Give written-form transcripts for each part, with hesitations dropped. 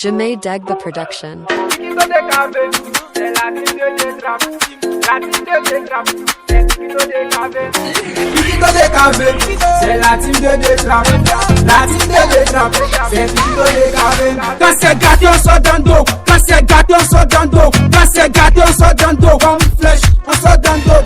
Jamae Dagba Production. C'est la team de Détrape. La team de Détrape. C'est Tikito de Cavé. Tikito de Cavé. C'est la team de Détrape. La team de Détrape. C'est Tikito de Cavé. Quand c'est gâté, on sort dans le dos. Quand c'est gâté, on sort dans le dos. Quand c'est gâté, on sort dans le dos. Comme flèche, on sort dans le dos.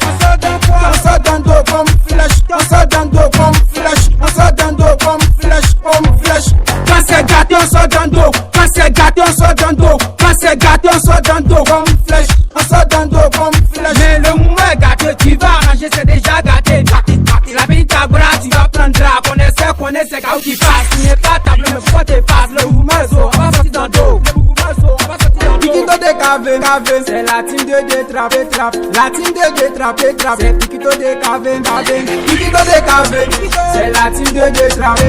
On sort dans le dos comme flèche. On sort dans le dos comme flèche. On sort dans le dos comme flèche. Comme flèche. Quand c'est gâté, on sort dans le dos. Quand c'est gâté, on sort dans le dos. Quand c'est gâté, on sort dans le dos comme flèche. On sort dans le dos comme flèche. Mais le mouvement est gâté, tu vas arranger, c'est déjà gâté. La vie ta bras, tu vas prendre drap. Connaissez, quand tu passes. Tu n'es pas table, mais pourquoi t'es passes? Le mouvement est on va sortir dans le dos. Le mouvement est on va sortir dans le dos. Tikito de Cavé, c'est la team de Détrape. La team de Détrape, c'est Tikito de Cavé. Tikito de Cavé, c'est la team de Détrape.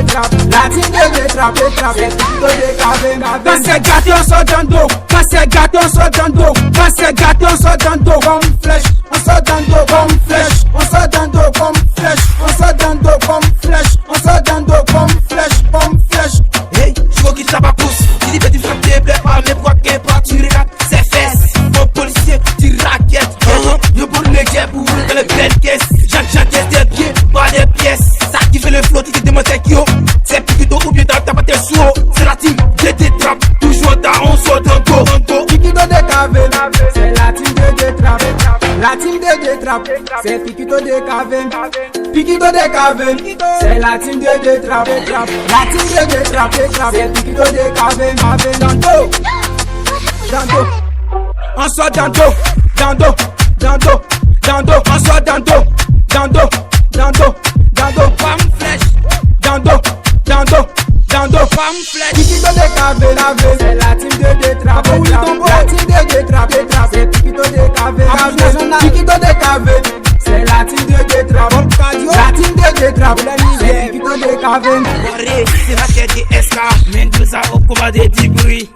La team de Détrape, c'est Tikito de Cavé. Quand c'est gâté, on sort dans le dos. Quand c'est gâté, on sort dans le dos. Quand c'est gâté, on sort dans le dos comme flèche. On sort dans le dos comme flèche. On sort dans le dos comme flèche. On sort dans le dos comme flèche. On sort dans le dos comme flèche. Comme flèche. Hey, je vois qu'il tape à pouce. Tu dis que tu frappes tes blés pas, mais pourquoi qu'elle pas? Tu regardes ses fesses. Mon policier, tu raquettes. Je bourre le jet pour ouvrir le plein caisse. J'encaisse des pieds, pas des pièces. Ça qui fait le flow, tu te demandes c'est qui oh. C'est Tikito ou bien t'as pas tes sous. C'est la team de Détrape. Toujours dans on sort d'un go. Tikito de Cavé, c'est la team de Détrape. La team de Détrape, c'est Tikito de Cavé. Tikito de Cavé, c'est la team de Détrape. La team de Détrape, c'est Tikito de Cavé. Dans le dos, dans le dos. On sort dans le dos, dans le dos, dans le dos, dans le dos. On sort dans le dos, dans le dos, dans le dos, dans le dos. Femme flèche, dans le dos, dans le dos, dans le dos. Femme flèche. Tikito de Cavé, c'est la team de Détrape. La team de Détrape, c'est Tikito de Cavé. Tikito de Cavé, c'est la team de Détrape. La team de Détrape, c'est Tikito de Cavé. C'est la tête de SK. Mendoza au combat des débris.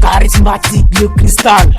Charismatique, le cristal.